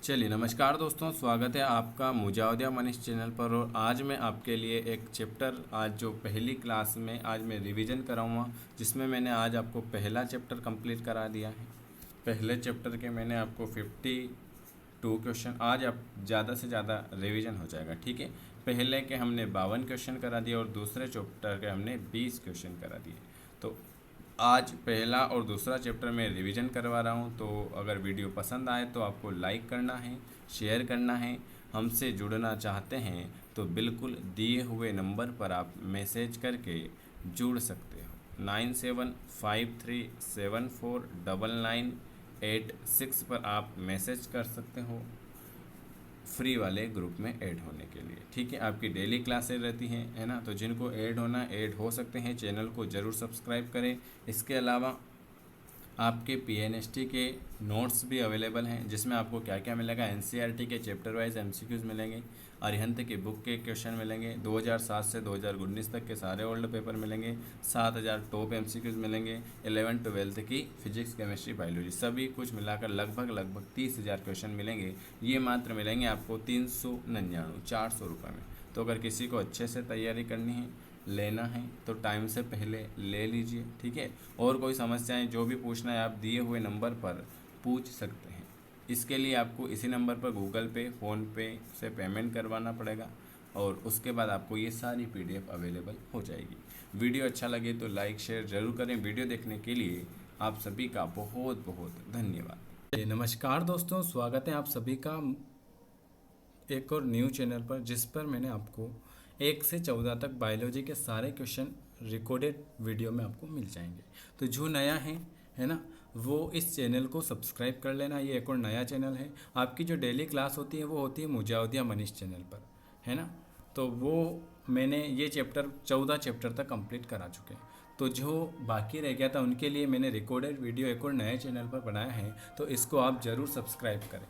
चलिए नमस्कार दोस्तों, स्वागत है आपका मुजावदिया मनीष चैनल पर। और आज मैं आपके लिए एक चैप्टर आज जो पहली क्लास में आज मैं रिवीजन कराऊंगा, जिसमें मैंने आज आपको पहला चैप्टर कंप्लीट करा दिया है। पहले चैप्टर के मैंने आपको 52 क्वेश्चन, आज आप ज़्यादा से ज़्यादा रिवीजन हो जाएगा, ठीक है। पहले के हमने 52 क्वेश्चन करा दिए और दूसरे चैप्टर के हमने 20 क्वेश्चन करा दिए। तो आज पहला और दूसरा चैप्टर में रिवीजन करवा रहा हूँ। तो अगर वीडियो पसंद आए तो आपको लाइक करना है, शेयर करना है। हमसे जुड़ना चाहते हैं तो बिल्कुल दिए हुए नंबर पर आप मैसेज करके जुड़ सकते हो। 9753749986 पर आप मैसेज कर सकते हो फ्री वाले ग्रुप में ऐड होने के लिए, ठीक है। आपकी डेली क्लासेस रहती हैं, है ना। तो जिनको ऐड होना ऐड हो सकते हैं, चैनल को ज़रूर सब्सक्राइब करें। इसके अलावा आपके पीएनएसटी के नोट्स भी अवेलेबल हैं, जिसमें आपको क्या क्या मिलेगा। एनसीईआरटी के चैप्टर वाइज एमसीक्यूज़ मिलेंगे, अरिहंत की बुक के क्वेश्चन मिलेंगे, 2007 से 2019 तक के सारे ओल्ड पेपर मिलेंगे, 7000 टॉप एमसीक्यूज़ मिलेंगे, 11th 12th की फिजिक्स केमिस्ट्री बायोलॉजी सभी कुछ मिलाकर लगभग 30,000 क्वेश्चन मिलेंगे। ये मात्र मिलेंगे आपको 399 400 रुपये में। तो अगर किसी को अच्छे से तैयारी करनी है, लेना है, तो टाइम से पहले ले लीजिए, ठीक है। और कोई समस्याएं जो भी पूछना है आप दिए हुए नंबर पर पूछ सकते हैं। इसके लिए आपको इसी नंबर पर गूगल पे, फ़ोन पे से पेमेंट करवाना पड़ेगा और उसके बाद आपको ये सारी पीडीएफ अवेलेबल हो जाएगी। वीडियो अच्छा लगे तो लाइक शेयर ज़रूर करें। वीडियो देखने के लिए आप सभी का बहुत बहुत धन्यवाद। नमस्कार दोस्तों, स्वागत है आप सभी का एक और न्यू चैनल पर, जिस पर मैंने आपको 1 से 14 तक बायोलॉजी के सारे क्वेश्चन रिकॉर्डेड वीडियो में आपको मिल जाएंगे। तो जो नया है ना, वो इस चैनल को सब्सक्राइब कर लेना। ये एक और नया चैनल है। आपकी जो डेली क्लास होती है वो होती है मुजावदिया मनीष चैनल पर, है ना। तो वो मैंने ये 14 चैप्टर तक कंप्लीट करा चुके हैं। तो जो बाकी रह गया था उनके लिए मैंने रिकॉर्डेड वीडियो एक और नए चैनल पर बनाया है, तो इसको आप ज़रूर सब्सक्राइब करें।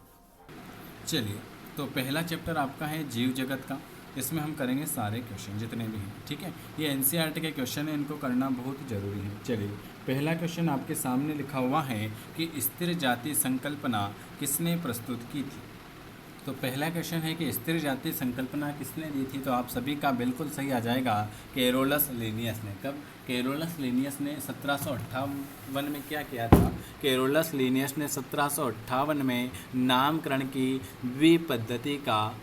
चलिए, तो पहला चैप्टर आपका है जीव जगत का। इसमें हम करेंगे सारे क्वेश्चन जितने भी हैं, ठीक है। ये एनसीईआरटी के क्वेश्चन है, इनको करना बहुत ज़रूरी है। चलिए, पहला क्वेश्चन आपके सामने लिखा हुआ है कि स्थिर जाति संकल्पना किसने प्रस्तुत की थी। तो पहला क्वेश्चन है कि स्थिर जाति संकल्पना किसने दी थी। तो आप सभी का बिल्कुल सही आ जाएगा, केरोलस लिनियस ने। कब? केरोलस लिनियस ने 1758 में क्या किया था। केरोलस लिनियस ने 1758 में नामकरण की द्विपद्धति का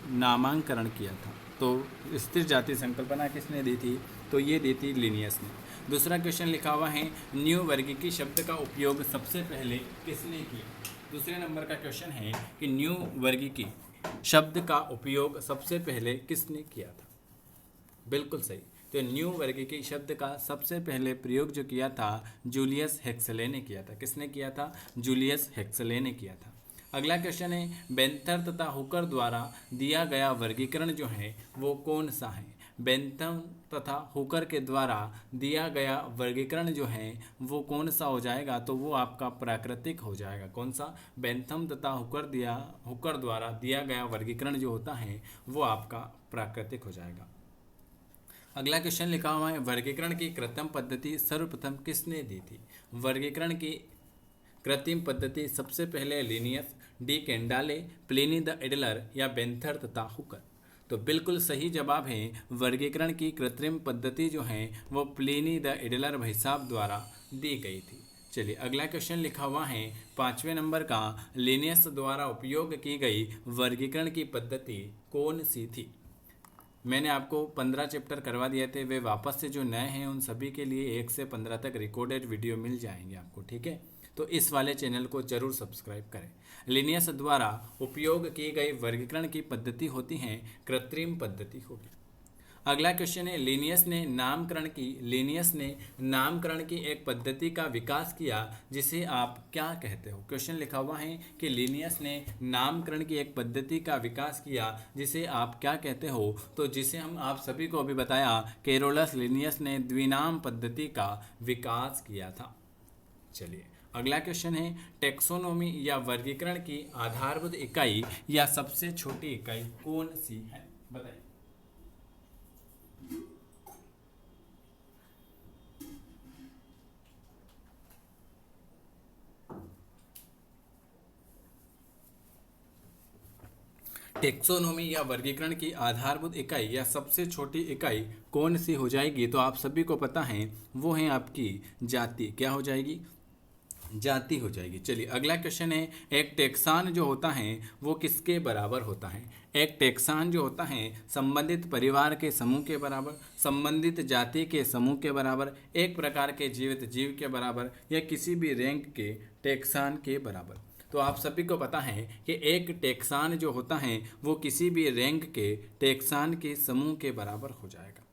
नामांकरण किया था। तो स्थिर जाति संकल्पना किसने दी थी? तो ये दी थी लिनियस ने। दूसरा क्वेश्चन लिखा हुआ है, न्यू वर्गीकी शब्द का उपयोग सबसे पहले किसने किया। दूसरे नंबर का क्वेश्चन है कि न्यू वर्गीकी शब्द का उपयोग सबसे पहले किसने किया था। बिल्कुल सही। तो न्यू वर्गीकी शब्द का सबसे पहले प्रयोग जो किया था जूलियस हेक्सले ने किया था। किसने किया था? जूलियस हेक्सले ने किया था। अगला क्वेश्चन है, बेंथर तथा हुकर द्वारा दिया गया वर्गीकरण जो है वो कौन सा है। बेंथम तथा हुकर के द्वारा दिया गया वर्गीकरण जो है वो कौन सा हो जाएगा। तो वो आपका प्राकृतिक हो जाएगा। कौन सा? बेंथम तथा हुकर द्वारा दिया गया वर्गीकरण जो होता है वो आपका प्राकृतिक हो जाएगा। अगला क्वेश्चन लिखा हुआ है, वर्गीकरण की कृत्रिम पद्धति सर्वप्रथम किसने दी थी। वर्गीकरण की कृत्रिम पद्धति सबसे पहले Linnaeus, de Candolle, Pliny the elder या बेंथर तथा हुकर। तो बिल्कुल सही जवाब है, वर्गीकरण की कृत्रिम पद्धति जो है वो प्लिनी द एडलर भाई साहब द्वारा दी गई थी। चलिए, अगला क्वेश्चन लिखा हुआ है 5वें नंबर का, लिनियस द्वारा उपयोग की गई वर्गीकरण की पद्धति कौन सी थी। मैंने आपको 15 चैप्टर करवा दिए थे, वे वापस से जो नए हैं उन सभी के लिए 1 से 15 तक रिकॉर्डेड वीडियो मिल जाएंगे आपको, ठीक है। तो इस वाले चैनल को जरूर सब्सक्राइब करें। लिनियस द्वारा उपयोग की गई वर्गीकरण की पद्धति होती है कृत्रिम पद्धति होगी। अगला क्वेश्चन है, लिनियस ने नामकरण की एक पद्धति का विकास किया जिसे आप क्या कहते हो। क्वेश्चन लिखा हुआ है कि लिनियस ने नामकरण की एक पद्धति का विकास किया जिसे आप क्या कहते हो। तो जिसे हम आप सभी को अभी बताया, केरोलस लिनियस ने द्विनाम पद्धति का विकास किया था। चलिए, अगला क्वेश्चन है, टेक्सोनोमी या वर्गीकरण की आधारभूत इकाई या सबसे छोटी इकाई कौन सी है, बताइए। टेक्सोनोमी या वर्गीकरण की आधारभूत इकाई या सबसे छोटी इकाई कौन सी हो जाएगी? तो आप सभी को पता है वो है आपकी जाति। क्या हो जाएगी? जाति हो जाएगी। चलिए अगला क्वेश्चन है, एक टेक्सान जो होता है वो किसके बराबर होता है? एक टेक्सान जो होता है संबंधित परिवार के समूह के बराबर, संबंधित जाति के समूह के बराबर, एक प्रकार के जीवित जीव के बराबर, या किसी भी रैंक के टेक्सान के बराबर। तो आप सभी को पता है कि एक टेक्सान जो होता है वो किसी भी रैंक के टेक्सान के समूह के बराबर हो जाएगा।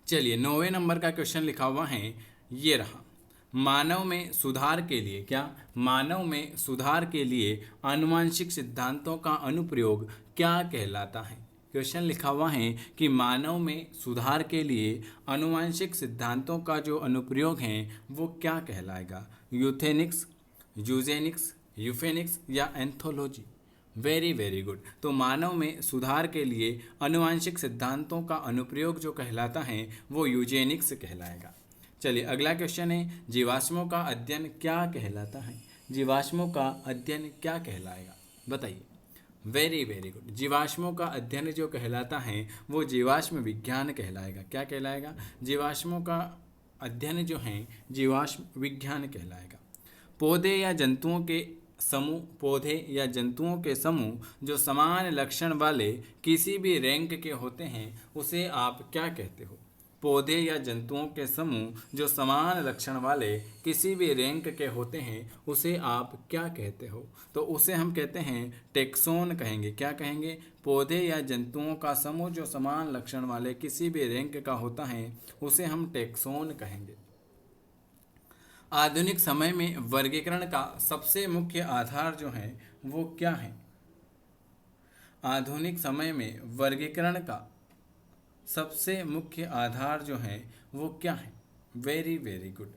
चलिए 9वें नंबर का क्वेश्चन लिखा हुआ है, ये रहा। मानव में सुधार के लिए, क्या? मानव में सुधार के लिए आनुवंशिक सिद्धांतों का अनुप्रयोग क्या कहलाता है? क्वेश्चन लिखा हुआ है कि मानव में सुधार के लिए आनुवंशिक सिद्धांतों का जो अनुप्रयोग है वो क्या कहलाएगा? यूथेनिक्स, यूजेनिक्स, यूफेनिक्स या एंथोलॉजी? Very very good. तो मानव में सुधार के लिए आनुवंशिक सिद्धांतों का अनुप्रयोग जो कहलाता है वो यूजेनिक्स कहलाएगा। चलिए अगला क्वेश्चन है, जीवाश्मों का अध्ययन क्या कहलाता है? जीवाश्मों का अध्ययन क्या कहलाएगा? बताइए। Very very good. जीवाश्मों का अध्ययन जो कहलाता है वो जीवाश्म विज्ञान कहलाएगा। क्या कहलाएगा? जीवाश्मों का अध्ययन जो है जीवाश्म विज्ञान कहलाएगा। पौधे या जंतुओं के समूह, पौधे या जंतुओं के समूह जो समान लक्षण वाले किसी भी रैंक के होते हैं उसे आप क्या कहते हो? पौधे या जंतुओं के समूह जो समान लक्षण वाले किसी भी रैंक के होते हैं उसे आप क्या कहते हो? तो उसे हम कहते हैं टेक्सोन कहेंगे। क्या कहेंगे? पौधे या जंतुओं का समूह जो समान लक्षण वाले किसी भी रैंक का होता है उसे हम टेक्सोन कहेंगे। आधुनिक समय में वर्गीकरण का सबसे मुख्य आधार जो है वो क्या है? आधुनिक समय में वर्गीकरण का सबसे मुख्य आधार जो है वो क्या है? Very very good.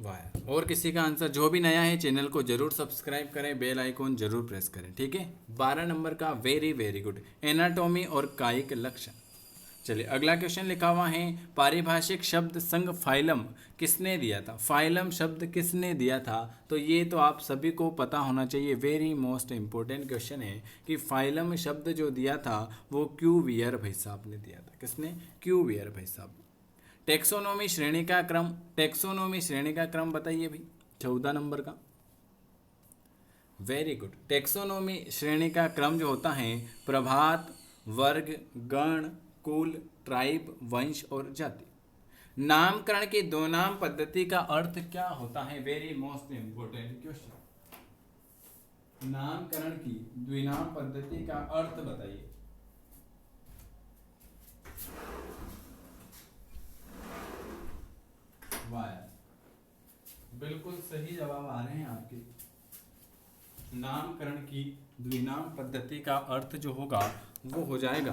वाह। और किसी का आंसर? जो भी नया है चैनल को जरूर सब्सक्राइब करें, बेल आइकॉन जरूर प्रेस करें, ठीक है। 12 नंबर का वेरी वेरी गुड, एनाटॉमी और कायिक लक्षण। चलिए अगला क्वेश्चन लिखा हुआ है, पारिभाषिक शब्द संघ फाइलम किसने दिया था? फाइलम शब्द किसने दिया था? तो ये तो आप सभी को पता होना चाहिए। वेरी मोस्ट इंपॉर्टेंट क्वेश्चन है कि फाइलम शब्द जो दिया था वो क्यूवियर भाई साहब ने दिया था। किसने? क्यूवियर भाई साहब। टेक्सोनोमी श्रेणी का क्रम, टेक्सोनोमी श्रेणी का क्रम बताइए भाई, 14 नंबर का। Very good. टेक्सोनोमी श्रेणी का क्रम जो होता है प्रभात, वर्ग, गण, कुल, ट्राइब, वंश और जाति। नामकरण की दो नाम पद्धति का अर्थ क्या होता है? Very most important question. नामकरण की द्विनाम पद्धति का अर्थ बताइए। वाह, बिल्कुल सही जवाब आ रहे हैं आपके। नामकरण की द्विनाम पद्धति का अर्थ जो होगा वो हो जाएगा,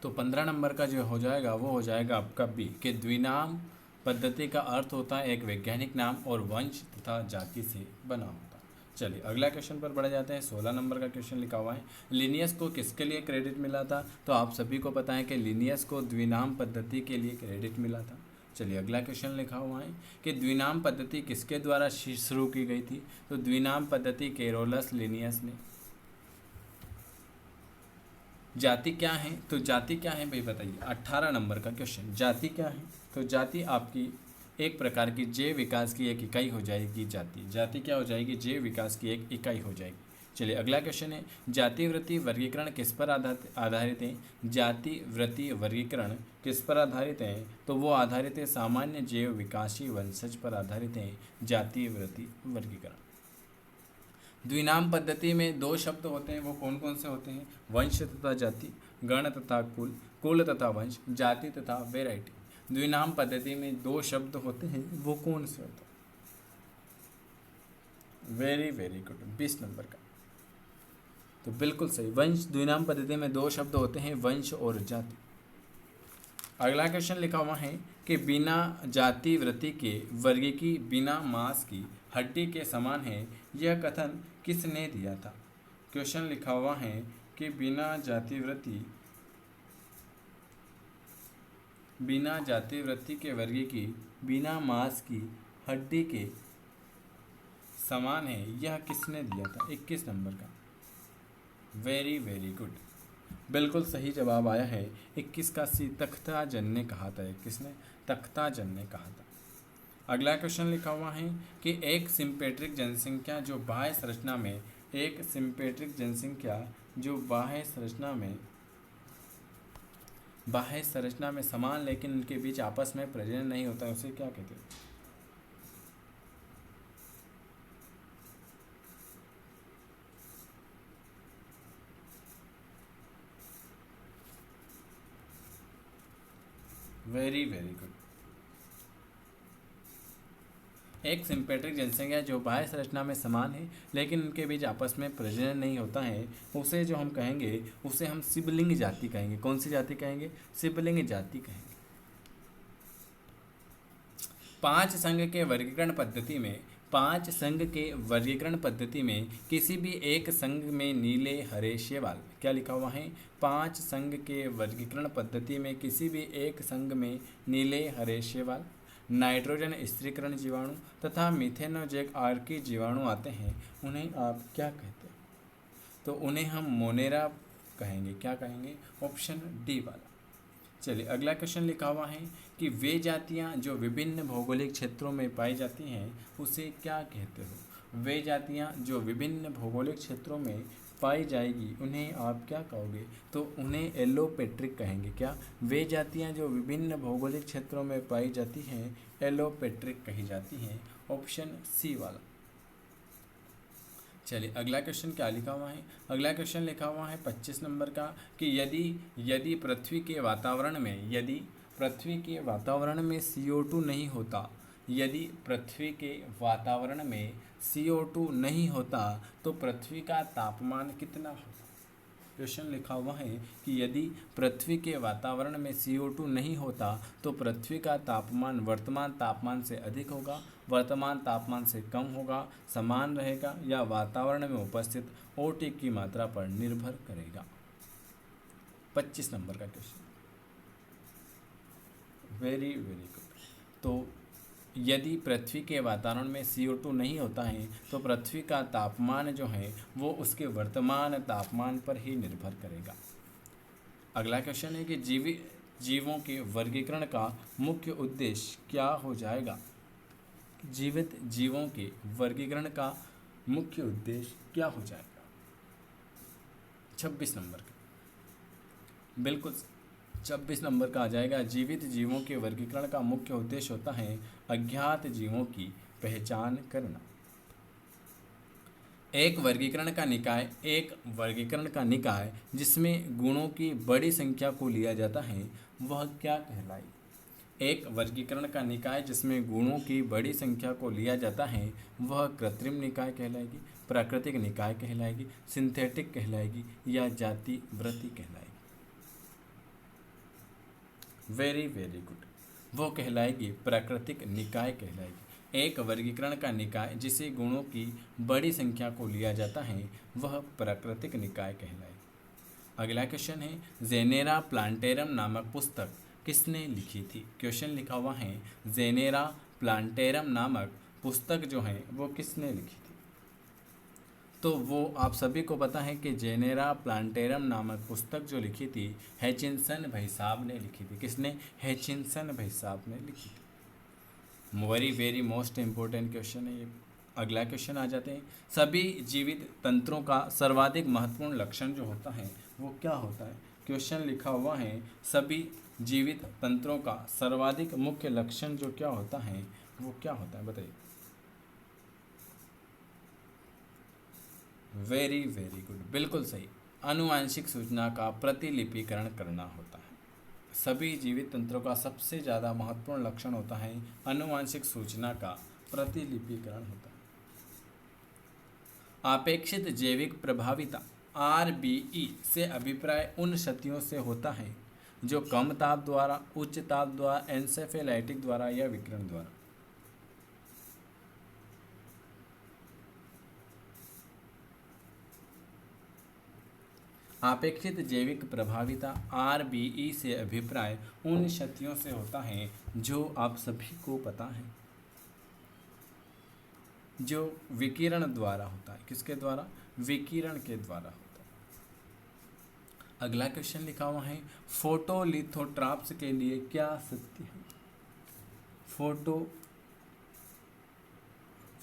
तो 15 नंबर का जो हो जाएगा वो हो जाएगा आपका बी, कि द्विनाम पद्धति का अर्थ होता है एक वैज्ञानिक नाम और वंश तथा जाति से बना होता है। चलिए अगला क्वेश्चन पर बढ़ जाते हैं। 16 नंबर का क्वेश्चन लिखा हुआ है, लिनियस को किसके लिए क्रेडिट मिला था? तो आप सभी को पता है कि लिनियस को द्विनाम पद्धति के लिए क्रेडिट मिला था। चलिए अगला क्वेश्चन लिखा हुआ है कि द्विनाम पद्धति किसके द्वारा शुरू की गई थी? तो द्विनाम पद्धति कैरोलस लिनियस ने। जाति क्या है? तो जाति क्या है भाई बताइए। 18 नंबर का क्वेश्चन, जाति क्या है? तो जाति आपकी एक प्रकार की जैव विकास की एक इकाई हो जाएगी। जाति, जाति क्या हो जाएगी? जैव विकास की एक इकाई हो जाएगी। चलिए अगला क्वेश्चन है, जाति वृत्ति वर्गीकरण किस पर आधारित है? जाति वृत्ति वर्गीकरण किस पर आधारित है? तो वो आधारित है सामान्य जैव विकासी वंशज पर आधारित है जाति वृत्ति वर्गीकरण। द्विनाम पद्धति में दो शब्द होते हैं, वो कौन कौन से होते हैं? वंश तथा जाति, गण तथा कुल, कुल तथा वंश, जाति तथा वैरायटी। द्विनाम पद्धति में दो शब्द होते हैं, वो कौन से होते हैं? वेरी वेरी गुड, 20 नंबर का। तो बिल्कुल सही, वंश। द्विनाम पद्धति में दो शब्द होते हैं, वंश और जाति। अगला क्वेश्चन लिखा हुआ है कि बिना जाति वृत्ति के वर्गीकी बिना मांस की हड्डी के समान है, यह कथन किसने दिया था? क्वेश्चन लिखा हुआ है कि बिना जाति वृत्ति बिना जाति वृत्ति के वर्गी की, बिना मांस की हड्डी के समान है, यह किसने दिया था? 21 नंबर का। वेरी वेरी गुड, बिल्कुल सही जवाब आया है 21 का सी, तख्ताजन ने कहा था। 21 ने तख्ताजन ने कहा था। अगला क्वेश्चन लिखा हुआ है कि एक सिम्पेट्रिक जनसंख्या जो बाह्य संरचना में, एक सिम्पेट्रिक जनसंख्या जो बाह्य संरचना में समान लेकिन उनके बीच आपस में प्रजनन नहीं होता, उसे क्या कहते हैं? Very very good. एक सिम्पेट्रिक जनसंख्या जो बाह्य संरचना में समान है लेकिन उनके बीच आपस में प्रजनन नहीं होता है, उसे जो हम कहेंगे उसे हम सिबलिंग जाति कहेंगे। कौन सी जाति कहेंगे? सिबलिंग जाति कहेंगे। 5 संघ के वर्गीकरण पद्धति में, 5 संघ के वर्गीकरण पद्धति में किसी भी एक संघ में नीले हरे शैवाल, क्या लिखा हुआ है? 5 संघ के वर्गीकरण पद्धति में किसी भी एक संघ में नीले हरे शैवाल, नाइट्रोजन स्थिरीकरण जीवाणु तथा मिथेनोजैक आर्की जीवाणु आते हैं, उन्हें आप क्या कहते हैं? तो उन्हें हम मोनेरा कहेंगे। क्या कहेंगे? ऑप्शन डी वाला। चलिए अगला क्वेश्चन लिखा हुआ है कि वे जातियां जो विभिन्न भौगोलिक क्षेत्रों में पाई जाती हैं उसे क्या कहते हो? वे जातियां जो विभिन्न भौगोलिक क्षेत्रों में पाई जाएगी उन्हें आप क्या कहोगे? तो उन्हें एलोपेट्रिक कहेंगे। क्या? वे जातियां जो विभिन्न भौगोलिक क्षेत्रों में पाई जाती हैं एलोपेट्रिक कही जाती हैं। ऑप्शन सी वाला। चलिए अगला क्वेश्चन क्या लिखा हुआ है? अगला क्वेश्चन लिखा हुआ है 25 नंबर का कि यदि पृथ्वी के वातावरण में, यदि पृथ्वी के वातावरण में CO2 नहीं होता, यदि पृथ्वी के वातावरण में CO2 नहीं होता तो पृथ्वी का तापमान कितना होता? क्वेश्चन लिखा हुआ है कि यदि पृथ्वी के वातावरण में CO2 नहीं होता तो पृथ्वी का तापमान वर्तमान तापमान से अधिक होगा, वर्तमान तापमान से कम होगा, समान रहेगा या वातावरण में उपस्थित O2 की मात्रा पर निर्भर करेगा। 25 नंबर का क्वेश्चन। Very very good. तो यदि पृथ्वी के वातावरण में CO2 नहीं होता है तो पृथ्वी का तापमान जो है वो उसके वर्तमान तापमान पर ही निर्भर करेगा। अगला क्वेश्चन है कि जीवों के वर्गीकरण का मुख्य उद्देश्य क्या हो जाएगा? जीवित जीवों के वर्गीकरण का मुख्य उद्देश्य क्या हो जाएगा? 26 नंबर का। बिल्कुल 26 नंबर का आ जाएगा। जीवित जीवों के वर्गीकरण का मुख्य उद्देश्य होता है अज्ञात जीवों की पहचान करना। एक वर्गीकरण का निकाय जिसमें गुणों की बड़ी संख्या को लिया जाता है वह क्या कहलाएगी? एक वर्गीकरण का निकाय जिसमें गुणों की बड़ी संख्या को लिया जाता है वह कृत्रिम निकाय कहलाएगी, प्राकृतिक निकाय कहलाएगी, सिंथेटिक कहलाएगी या जाति वृत्ति कहलाएगी? वेरी वेरी गुड, वो कहलाएगी प्राकृतिक निकाय कहलाएगी। एक वर्गीकरण का निकाय जिसे गुणों की बड़ी संख्या को लिया जाता है वह प्राकृतिक निकाय कहलाएगी। अगला क्वेश्चन है जेनेरा प्लांटेरम नामक पुस्तक किसने लिखी थी? क्वेश्चन लिखा हुआ है जेनेरा प्लांटेरम नामक पुस्तक जो है वो किसने लिखी थी? तो वो आप सभी को पता है कि जेनेरा प्लांटेरम नामक पुस्तक जो लिखी थी हैचिनसन भाई साहब ने लिखी थी। किसने? हैचिनसन भाई साहब ने लिखी थी। Very very most important question है ये। अगला क्वेश्चन आ जाते हैं। सभी जीवित तंत्रों का सर्वाधिक महत्वपूर्ण लक्षण जो होता है वो क्या होता है? क्वेश्चन लिखा हुआ है सभी जीवित तंत्रों का सर्वाधिक मुख्य लक्षण जो क्या होता है वो क्या होता है? बताइए। वेरी वेरी गुड, बिल्कुल सही। आनुवांशिक सूचना का प्रतिलिपिकरण करना होता है। सभी जीवित तंत्रों का सबसे ज़्यादा महत्वपूर्ण लक्षण होता है आनुवांशिक सूचना का प्रतिलिपिकरण होता है। अपेक्षित जैविक प्रभाविता RBE से अभिप्राय उन क्षतियों से होता है जो कम ताप द्वारा, उच्च ताप द्वारा, एन्सेफेलाइटिक द्वारा या विकिरण द्वारा। अपेक्षित जैविक प्रभाविता RBE से अभिप्राय उन क्षतियों से होता है जो आप सभी को पता है, जो विकिरण द्वारा होता है। किसके द्वारा? विकिरण के द्वारा होता है। अगला क्वेश्चन लिखा हुआ है, फोटोलिथोट्राप्स के लिए क्या सत्य है?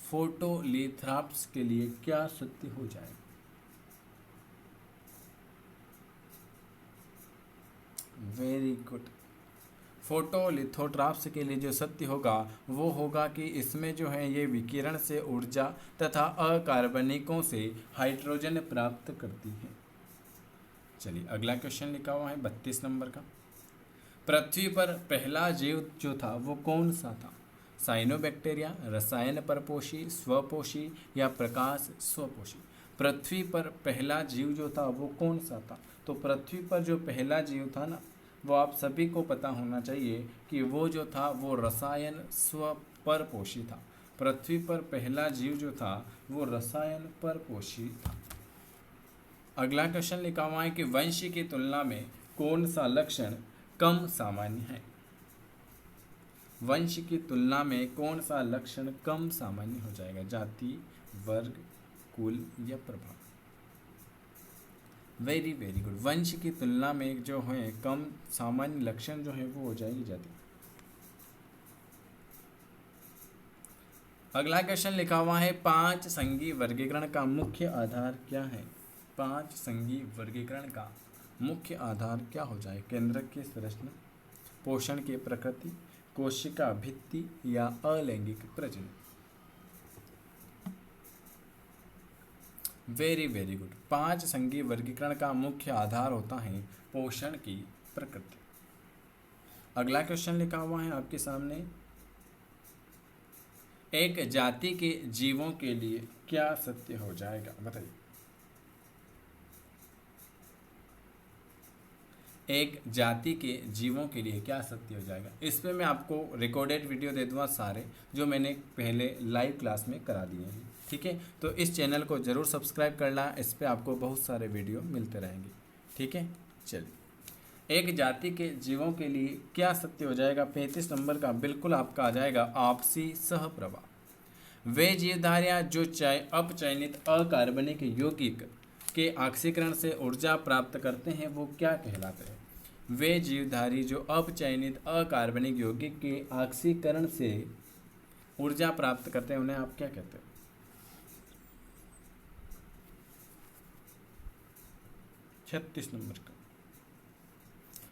फोटोलिथोट्राप्स के लिए क्या सत्य हो जाएगा? Very good. फोटोलिथोट्राप्स के लिए जो सत्य होगा वो होगा कि इसमें जो है ये विकिरण से ऊर्जा तथा अकार्बनिकों से हाइड्रोजन प्राप्त करती है। चलिए अगला क्वेश्चन लिखा हुआ है 32 नंबर का। पृथ्वी पर पहला जीव जो था वो कौन सा था? साइनोबैक्टीरिया, रसायन परपोषी, स्वपोषी या प्रकाश स्वपोषी? पृथ्वी पर पहला जीव जो था वो कौन सा था? तो पृथ्वी पर जो पहला जीव था ना, वो आप सभी को पता होना चाहिए कि वो जो था वो रसायन स्वपरपोषी था। पृथ्वी पर पहला जीव जो था वो रसायन परपोषी था। अगला क्वेश्चन लिखा हुआ है कि वंश की तुलना में कौन सा लक्षण कम सामान्य है? वंश की तुलना में कौन सा लक्षण कम सामान्य हो जाएगा? जाति, वर्ग, कुल या प्रभाव? Very very good. वंश की तुलना में जो है कम सामान्य लक्षण जो है वो हो जाएगी जाति। अगला क्वेश्चन लिखा हुआ है, 5 संघीय वर्गीकरण का मुख्य आधार क्या है? 5 संघीय वर्गीकरण का मुख्य आधार क्या हो जाए? केंद्रक की संरचना, पोषण की प्रकृति, कोशिका भित्ति या अलैंगिक प्रजनन? Very very good. 5 संघीय वर्गीकरण का मुख्य आधार होता है पोषण की प्रकृति। अगला क्वेश्चन लिखा हुआ है आपके सामने, एक जाति के जीवों के लिए क्या सत्य हो जाएगा? बताइए। एक जाति के जीवों के लिए क्या सत्य हो जाएगा? इस पे मैं आपको रिकॉर्डेड वीडियो दे दूंगा सारे, जो मैंने पहले लाइव क्लास में करा दिए हैं। ठीक है, तो इस चैनल को ज़रूर सब्सक्राइब करना, इस पे आपको बहुत सारे वीडियो मिलते रहेंगे। ठीक है, चलिए एक जाति के जीवों के लिए क्या सत्य हो जाएगा? 35 नंबर का बिल्कुल आपका आ जाएगा आपसी सहप्रवाह। वे जीवधारियाँ जो अपचयनित अकार्बनिक यौगिक के ऑक्सीकरण से ऊर्जा प्राप्त करते हैं वो क्या कहलाते हैं? वे जीवधारी जो अपचयनित अकार्बनिक यौगिक के ऑक्सीकरण से ऊर्जा प्राप्त करते हैं उन्हें आप क्या कहते हैं? 36 नंबर का,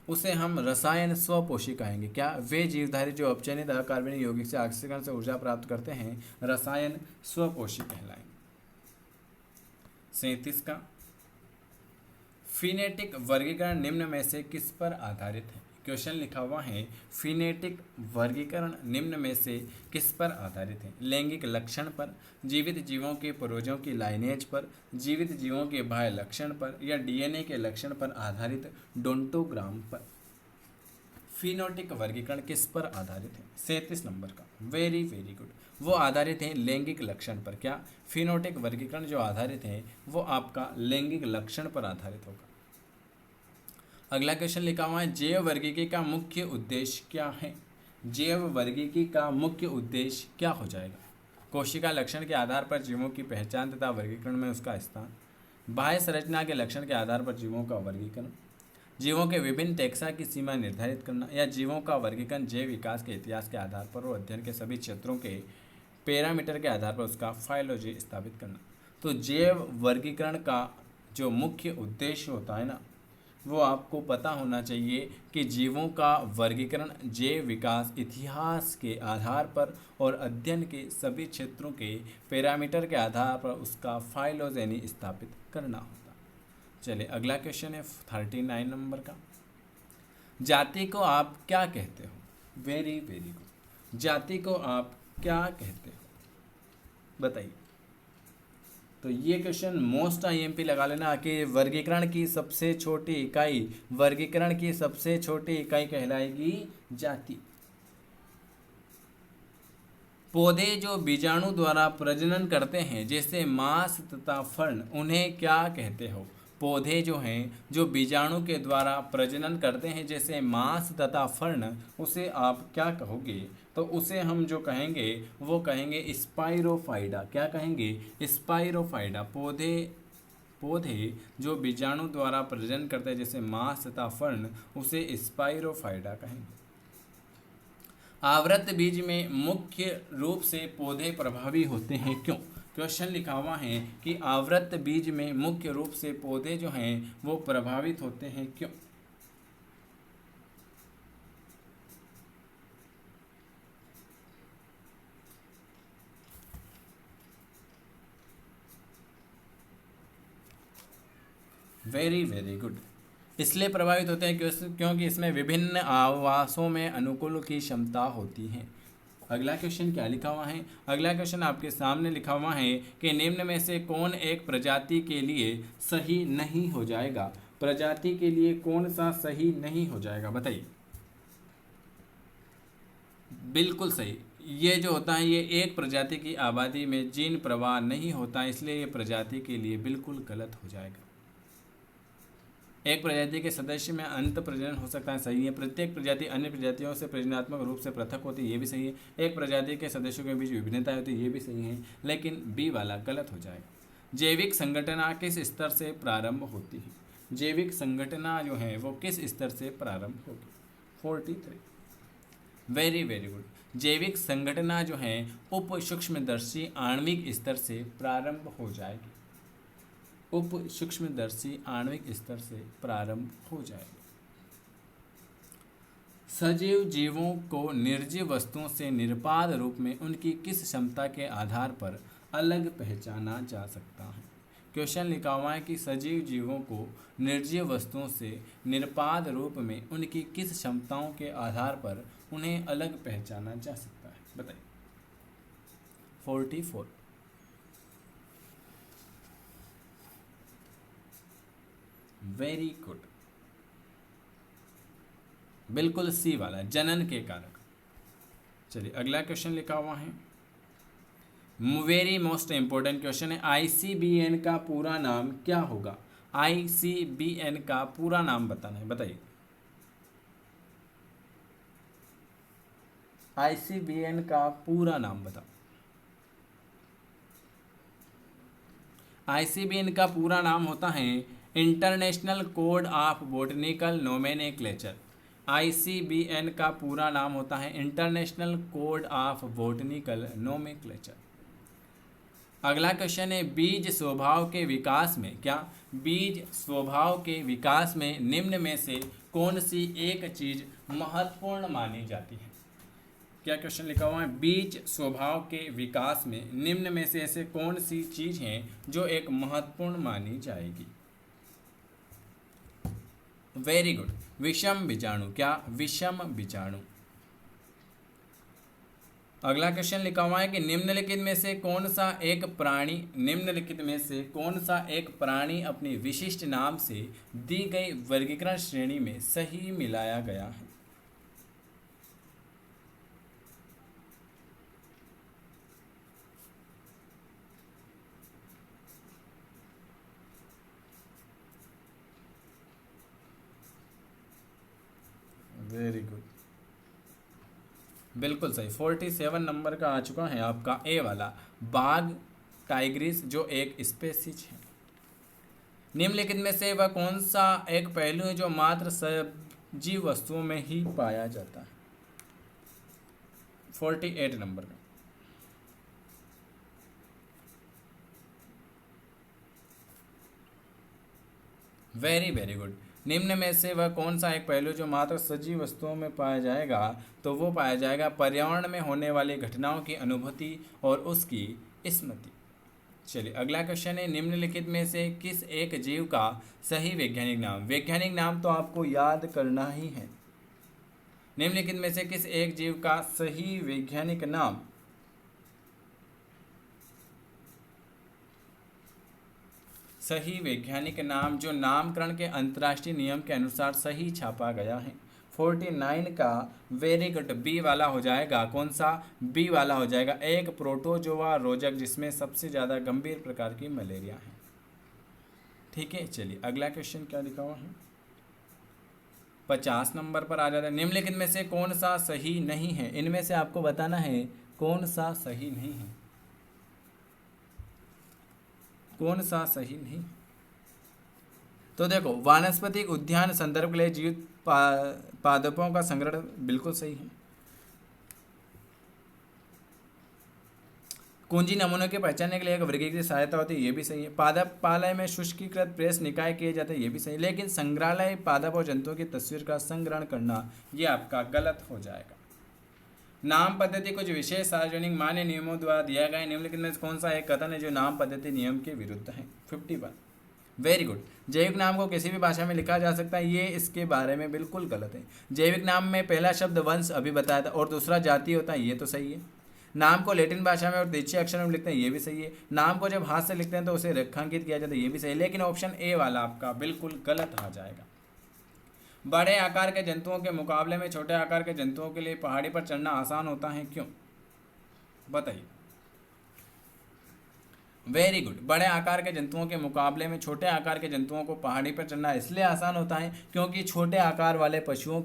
उसे हम रसायन स्वपोषी कहेंगे। क्या? वे जीवधारी जो अपचयनित अकार्बनिक यौगिक से ऑक्सीकरण से ऊर्जा प्राप्त करते हैं रसायन स्वपोषी कहलाएंगे। 37 का, फिनेटिक वर्गीकरण निम्न में से किस पर आधारित है? क्वेश्चन लिखा हुआ है, फिनेटिक वर्गीकरण निम्न में से किस पर आधारित है? लैंगिक लक्षण पर, जीवित जीवों के पूर्वजों की लाइनेज पर, जीवित जीवों के बाह्य लक्षण पर या DNA के लक्षण पर आधारित डोंटोग्राम पर? फिनोटिक वर्गीकरण किस पर आधारित है? 37 नंबर का, वेरी वेरी गुड। वो आधारित है लैंगिक लक्षण पर। क्या? फिनोटिक वर्गीकरण जो आधारित है वो आपका लैंगिक लक्षण पर आधारित होगा। अगला क्वेश्चन लिखा हुआ है, जैव वर्गीकी का मुख्य उद्देश्य क्या है? जैव वर्गीकी का मुख्य उद्देश्य क्या हो जाएगा? कोशिका लक्षण के आधार पर जीवों की पहचान तथा वर्गीकरण में उसका स्थान, बाह्य संरचना के लक्षण के आधार पर जीवों का वर्गीकरण, जीवों के विभिन्न टैक्सा की सीमा निर्धारित करना या जीवों का वर्गीकरण जैव विकास के इतिहास के आधार पर और अध्ययन के सभी क्षेत्रों के पैरामीटर के आधार पर उसका फाइलोजी स्थापित करना। तो जैव वर्गीकरण का जो मुख्य उद्देश्य होता है ना, वो आपको पता होना चाहिए कि जीवों का वर्गीकरण जैव विकास इतिहास के आधार पर और अध्ययन के सभी क्षेत्रों के पैरामीटर के आधार पर उसका फाइलोजेनी स्थापित करना होता। चलिए अगला क्वेश्चन है 39 नंबर का, जाति को आप क्या कहते हो? Very very good. जाति को आप क्या कहते हो बताइए। तो ये क्वेश्चन मोस्ट IMP लगा लेना कि वर्गीकरण की सबसे छोटी इकाई, वर्गीकरण की सबसे छोटी इकाई कहलाएगी जाति। पौधे जो बीजाणु द्वारा प्रजनन करते हैं जैसे मांस तथा फर्ण, उन्हें क्या कहते हो? पौधे जो हैं जो बीजाणु के द्वारा प्रजनन करते हैं जैसे मांस तथा फर्ण, उसे आप क्या कहोगे? तो उसे हम जो कहेंगे वो कहेंगे स्पाइरोफाइडा। क्या कहेंगे? स्पाइरोफाइडा। पौधे पौधे जो बीजाणु द्वारा प्रजनन करते हैं जैसे मांस तथा फर्ण, उसे स्पाइरोफाइडा कहेंगे। आवृत बीज में मुख्य रूप से पौधे प्रभावी होते हैं, क्यों? क्वेश्चन लिखा हुआ है कि आवृत बीज में मुख्य रूप से पौधे जो हैं वो प्रभावित होते हैं, क्यों? Very very good. इसलिए प्रभावित होते हैं क्योंकि इसमें विभिन्न आवासों में अनुकूल की क्षमता होती है। अगला क्वेश्चन क्या लिखा हुआ है? अगला क्वेश्चन आपके सामने लिखा हुआ है कि निम्न में से कौन एक प्रजाति के लिए सही नहीं हो जाएगा? प्रजाति के लिए कौन सा सही नहीं हो जाएगा, बताइए। बिल्कुल सही। ये जो होता है ये एक प्रजाति की आबादी में जीन प्रवाह नहीं होता, इसलिए ये प्रजाति के लिए बिल्कुल गलत हो जाएगा। एक प्रजाति के सदस्य में अंत प्रजनन हो सकता है, सही है। प्रत्येक प्रजाति अन्य प्रजातियों से प्रजनात्मक रूप से पृथक होती है, ये भी सही है। एक प्रजाति के सदस्यों के बीच विभिन्नता होती है, ये भी सही है। लेकिन बी वाला गलत हो जाएगा। जैविक संगठना किस स्तर से प्रारंभ होती है? जैविक संगठना जो है वो किस स्तर से प्रारंभ होगी? 43। Very very good. जैविक संगठना जो है उप सूक्ष्मदर्शी आणविक स्तर से प्रारंभ हो जाएगी। उप सूक्ष्मदर्शी आणविक स्तर से प्रारंभ हो जाएगी। सजीव जीवों को निर्जीव वस्तुओं से निरुपाद रूप में उनकी किस क्षमता के आधार पर अलग पहचाना जा सकता है? क्वेश्चन लिखा हुआ है कि सजीव जीवों को निर्जीव वस्तुओं से निरुपाद रूप में उनकी किस क्षमताओं के आधार पर उन्हें अलग पहचाना जा सकता है, बताइए। 44। वेरी गुड, बिल्कुल सी वाला, जनन के कारक। चलिए अगला क्वेश्चन लिखा हुआ है, वेरी मोस्ट इंपॉर्टेंट क्वेश्चन है। आईसीबीएन का पूरा नाम क्या होगा? आईसीबीएन का पूरा नाम बताना है, बताइए। आईसीबीएन का पूरा नाम बताओ। आईसीबीएन का पूरा नाम होता है international code of botanical nomenclature. ICBN का पूरा नाम होता है international code of botanical nomenclature. अगला क्वेश्चन है, बीज स्वभाव के विकास में, क्या बीज स्वभाव के विकास में निम्न में से कौन सी एक चीज महत्वपूर्ण मानी जाती है? क्या क्वेश्चन लिखा हुआ है, बीज स्वभाव के विकास में निम्न में से ऐसे कौन सी चीज हैं जो एक महत्वपूर्ण मानी जाएगी? वेरी गुड, विषम बीजाणु। क्या? विषम बीजाणु। अगला क्वेश्चन लिखा हुआ है कि निम्नलिखित में से कौन सा एक प्राणी अपनी विशिष्ट नाम से दी गई वर्गीकरण श्रेणी में सही मिलाया गया है? वेरी गुड, बिल्कुल सही। 47 नंबर का आ चुका है आपका ए वाला, बाघ टाइग्रिस जो एक स्पेसीज है। निम्नलिखित में से वह कौन सा एक पहलू है जो मात्र सजीव वस्तुओं में ही पाया जाता है? 48 नंबर का। Very very good. निम्न में से वह कौन सा एक पहलू जो मात्र सजीव वस्तुओं में पाया जाएगा? तो वो पाया जाएगा पर्यावरण में होने वाली घटनाओं की अनुभूति और उसकी स्मृति। चलिए अगला क्वेश्चन है, निम्नलिखित में से किस एक जीव का सही वैज्ञानिक नाम? वैज्ञानिक नाम तो आपको याद करना ही है। निम्नलिखित में से किस एक जीव का सही वैज्ञानिक नाम? सही वैज्ञानिक नाम जो नामकरण के अंतर्राष्ट्रीय नियम के अनुसार सही छापा गया है। 49 का वेरी गुड, बी वाला हो जाएगा। कौन सा? बी वाला हो जाएगा, एक प्रोटोजोआ रोजक जिसमें सबसे ज़्यादा गंभीर प्रकार की मलेरिया है। ठीक है, चलिए अगला क्वेश्चन क्या लिखा हुआ है, 50 नंबर पर आ जाता है। निम्नलिखित में से कौन सा सही नहीं है, इनमें से आपको बताना है कौन सा सही नहीं है, कौन सा सही नहीं। तो देखो, वानस्पतिक उद्यान संदर्भ के लिए जीवित पादपों का संग्रहण बिल्कुल सही है। कुंजी नमूनों के पहचानने के लिए एक वर्गीकृत की सहायता होती है, ये भी सही है। पादपालय में शुष्कीकृत प्रेस निकाय किए जाते हैं, ये भी सही है। लेकिन संग्रहालय पादप और जंतुओं की तस्वीर का संग्रहण करना ये आपका गलत हो जाएगा। नाम पद्धति कुछ विशेष सार्वजनिक मान्य नियमों द्वारा दिया गया है, निम्नलिखित में कौन सा एक कथन है जो नाम पद्धति नियम के विरुद्ध है, 51। Very good. जैविक नाम को किसी भी भाषा में लिखा जा सकता है, ये इसके बारे में बिल्कुल गलत है। जैविक नाम में पहला शब्द वंश अभी बताया था और दूसरा जाति होता है, ये तो सही है। नाम को लैटिन भाषा में और देशी अक्षर में लिखते हैं, ये भी सही है। नाम को जब हाथ से लिखते हैं तो उसे रेखांकित किया जाता है, ये भी सही है। लेकिन ऑप्शन ए वाला आपका बिल्कुल गलत आ जाएगा। बड़े आकार के जंतुओं के मुकाबले में छोटे आकार के जंतुओं के लिए पहाड़ी पर चढ़ना आसान होता है, क्यों, बताइए। Very good. बड़े आकार के जंतुओं के मुकाबले में छोटे आकार के जंतुओं को पहाड़ी पर चढ़ना इसलिए आसान होता है क्योंकि छोटे आकार वाले पशुओं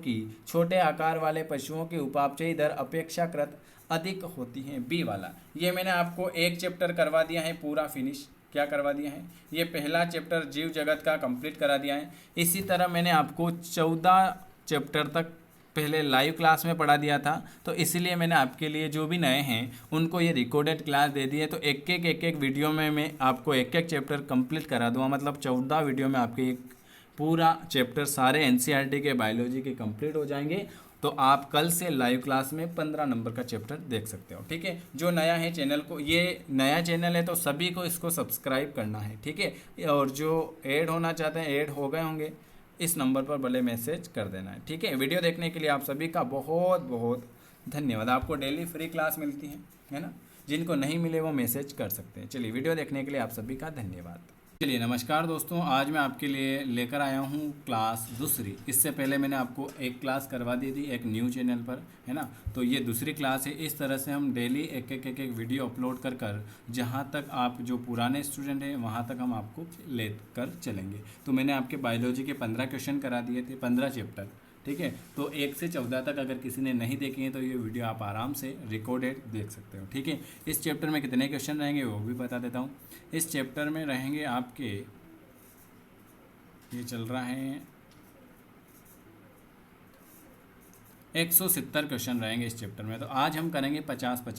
की उपापचयी दर अपेक्षाकृत अधिक होती है, बी वाला। ये मैंने आपको एक चैप्टर करवा दिया है पूरा फिनिश, क्या करवा दिया है, ये पहला चैप्टर जीव जगत का कंप्लीट करा दिया है। इसी तरह मैंने आपको 14 चैप्टर तक पहले लाइव क्लास में पढ़ा दिया था, तो इसलिए मैंने आपके लिए जो भी नए हैं उनको ये रिकॉर्डेड क्लास दे दी है। तो एक एक वीडियो में मैं आपको एक चैप्टर कंप्लीट करा दूँगा, मतलब 14 वीडियो में आपके एक पूरा चैप्टर सारे एनसीईआरटी के बायोलॉजी के कंप्लीट हो जाएंगे। तो आप कल से लाइव क्लास में 15 नंबर का चैप्टर देख सकते हो, ठीक है। जो नया है चैनल को, ये नया चैनल है तो सभी को इसको सब्सक्राइब करना है, ठीक है। और जो ऐड होना चाहते हैं, ऐड हो गए होंगे, इस नंबर पर भले मैसेज कर देना है, ठीक है। वीडियो देखने के लिए आप सभी का बहुत बहुत धन्यवाद। आपको डेली फ्री क्लास मिलती है ना। जिनको नहीं मिले वो मैसेज कर सकते हैं। चलिए, वीडियो देखने के लिए आप सभी का धन्यवाद। चलिए, नमस्कार दोस्तों, आज मैं आपके लिए लेकर आया हूँ क्लास दूसरी। इससे पहले मैंने आपको एक क्लास करवा दी थी एक न्यू चैनल पर, है ना। तो ये दूसरी क्लास है। इस तरह से हम डेली एक वीडियो अपलोड कर जहाँ तक आप जो पुराने स्टूडेंट हैं वहाँ तक हम आपको ले कर चलेंगे। तो मैंने आपके बायोलॉजी के 15 क्वेश्चन करा दिए थे, 15 चैप्टर, ठीक है। तो 1 से 14 तक अगर किसी ने नहीं देखे हैं तो ये वीडियो आप आराम से रिकॉर्डेड देख सकते हो, ठीक है। इस चैप्टर में कितने क्वेश्चन रहेंगे वो भी बता देता हूँ। इस चैप्टर में रहेंगे आपके, ये चल रहा है 170 क्वेश्चन रहेंगे इस चैप्टर में। तो आज हम करेंगे 50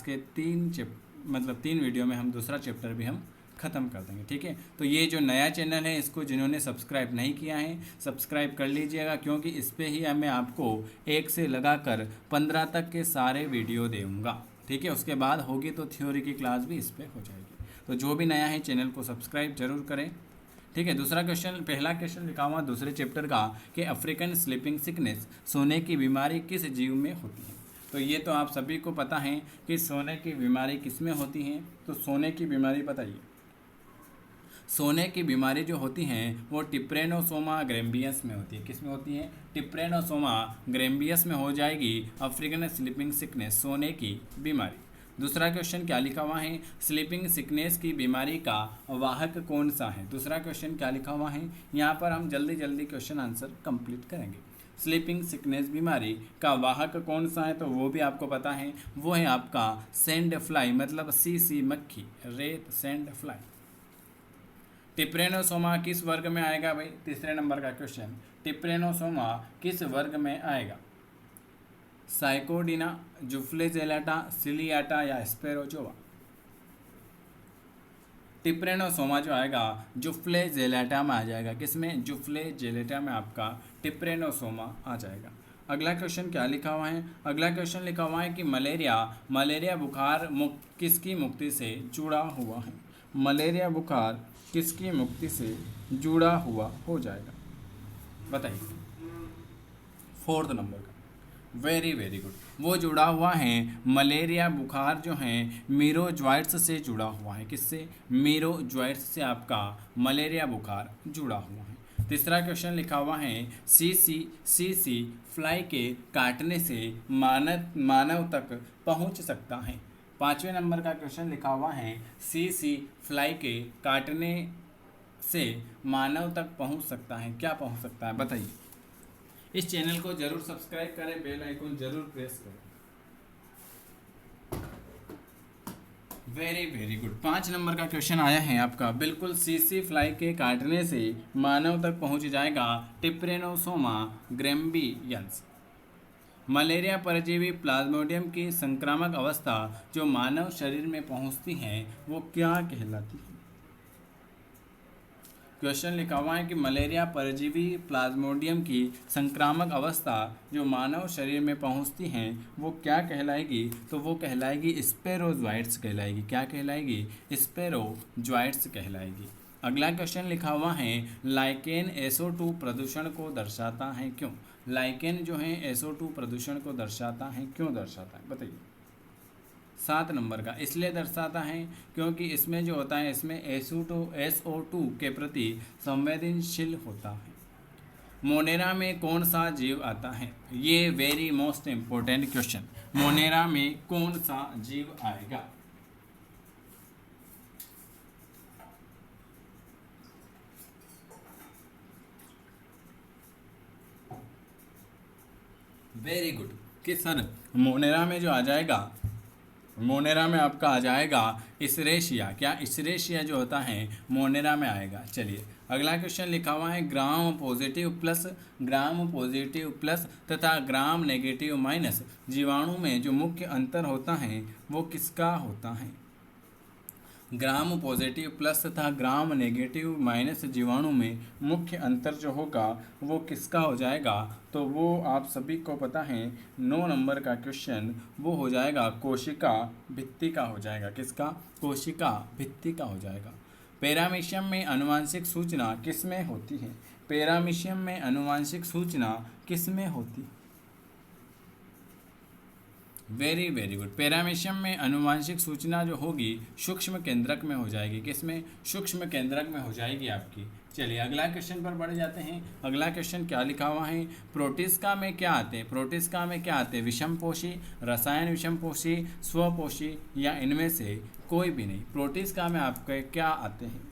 के 3 वीडियो में हम दूसरा चैप्टर भी हम ख़त्म कर देंगे, ठीक है। तो ये जो नया चैनल है इसको जिन्होंने सब्सक्राइब नहीं किया है सब्सक्राइब कर लीजिएगा, क्योंकि इस पर ही मैं आपको 1 से लगाकर 15 तक के सारे वीडियो दूँगा, ठीक है। उसके बाद होगी तो थ्योरी की क्लास भी इस पर हो जाएगी। तो जो भी नया है चैनल को सब्सक्राइब जरूर करें, ठीक है। दूसरा क्वेश्चन, पहला क्वेश्चन लिखा हुआ दूसरे चैप्टर का कि अफ्रीकन स्लीपिंग सिकनेस, सोने की बीमारी किस जीव में होती है। तो ये तो आप सभी को पता है कि सोने की बीमारी किस में होती है। तो सोने की बीमारी बताइए। सोने की बीमारी जो होती हैं वो टिप्रेनोसोमा ग्रेम्बियस में होती है। किस में होती है, टिप्रेनोसोमा ग्रेम्बियस में हो जाएगी अफ्रीकन स्लीपिंग सिकनेस, सोने की बीमारी। दूसरा क्वेश्चन क्या लिखा हुआ है, स्लीपिंग सिकनेस की बीमारी का वाहक कौन सा है। दूसरा क्वेश्चन क्या लिखा हुआ है, यहाँ पर हम जल्दी जल्दी क्वेश्चन आंसर कंप्लीट करेंगे। स्लीपिंग सिकनेस बीमारी का वाहक कौन सा है, तो वो भी आपको पता है, वो है आपका सैंड फ्लाई, मतलब सी मक्खी, रेत सैंड फ्लाई। टिप्रेनोसोमा किस वर्ग में आएगा भाई, तीसरे नंबर का क्वेश्चन, टिप्रेनोसोमा किस वर्ग में आएगा। साइकोडिना, जुफ्लेजेलाटा, सिलियाटा या स्पेरोजोआ। टिप्रेनोसोमा जो आएगा जुफ्लेजेलाटा में आ जाएगा। किसमें, जुफ्लेजेलाटा में आपका टिप्रेनोसोमा आ जाएगा। अगला क्वेश्चन क्या लिखा हुआ है, अगला क्वेश्चन लिखा हुआ है कि मलेरिया बुखार किसकी मुक्ति से जुड़ा हुआ है। मलेरिया बुखार किसकी मुक्ति से जुड़ा हुआ हो जाएगा, बताइए। 4th नंबर का, वेरी गुड। वो जुड़ा हुआ है, मलेरिया बुखार जो है मीरोज्वाइट्स से जुड़ा हुआ है। किससे, मीरोज्वाइट्स से आपका मलेरिया बुखार जुड़ा हुआ है। तीसरा क्वेश्चन लिखा हुआ है, सीसी फ्लाई के काटने से मानव तक पहुंच सकता है। 5वें नंबर का क्वेश्चन लिखा हुआ है, सीसी फ्लाई के काटने से मानव तक पहुंच सकता है? क्या पहुंच सकता है बताइए। इस चैनल को जरूर सब्सक्राइब करें, बेल आइकन जरूर प्रेस करें। Very very good. 5 नंबर का क्वेश्चन आया है आपका, बिल्कुल सीसी फ्लाई के काटने से मानव तक पहुंच जाएगा टिप्रेनोसोमा ग्रेम्बियंस। मलेरिया परजीवी प्लाज्मोडियम की संक्रामक अवस्था जो मानव शरीर में पहुंचती है वो क्या कहलाती है? क्वेश्चन लिखा हुआ है कि मलेरिया परजीवी प्लाज्मोडियम की संक्रामक अवस्था जो मानव शरीर में पहुंचती हैं वो क्या कहलाएगी? तो वो कहलाएगी स्पेरोजोइट्स कहलाएगी। क्या कहलाएगी? स्पेरोजोइट्स कहलाएगी। अगला क्वेश्चन लिखा हुआ है, लाइकेन SO2 प्रदूषण को दर्शाता है क्यों? लाइकेन जो है SO2 प्रदूषण को दर्शाता है, क्यों दर्शाता है बताइए। 7 नंबर का, इसलिए दर्शाता है क्योंकि इसमें जो होता है इसमें SO2 के प्रति संवेदनशील होता है। मोनेरा में कौन सा जीव आता है? ये very most important question. Monera में कौन सा जीव आएगा? Very good. कि सर मोनेरा में जो आ जाएगा, मोनेरा में आपका आ जाएगा इस्रेशिया। क्या इस्रेशिया जो होता है मोनेरा में आएगा। चलिए अगला क्वेश्चन लिखा हुआ है, ग्राम पॉजिटिव प्लस तथा ग्राम नेगेटिव माइनस जीवाणु में जो मुख्य अंतर होता है वो किसका होता है? ग्राम पॉजिटिव प्लस तथा ग्राम नेगेटिव माइनस जीवाणु में मुख्य अंतर जो होगा वो किसका हो जाएगा? तो वो आप सभी को पता है 9 नंबर का क्वेश्चन, वो हो जाएगा कोशिका भित्ति का हो जाएगा। किसका? कोशिका भित्ति का हो जाएगा। पैरामीशियम में आनुवंशिक सूचना किस में होती है? पैरामीशियम में आनुवंशिक सूचना किस में होती है? Very very good. पैरामीशियम में आनुवंशिक सूचना जो होगी सूक्ष्म केंद्रक में हो जाएगी। किसमें? सूक्ष्म केंद्रक में हो जाएगी आपकी। चलिए अगला क्वेश्चन पर बढ़ जाते हैं। अगला क्वेश्चन क्या लिखा हुआ है, प्रोटिस्का में क्या आते हैं? प्रोटिस्का में क्या आते हैं? विषमपोषी, रसायन विषमपोषी, स्वपोषी या इनमें से कोई भी नहीं। प्रोटिस्का में आपके क्या आते हैं?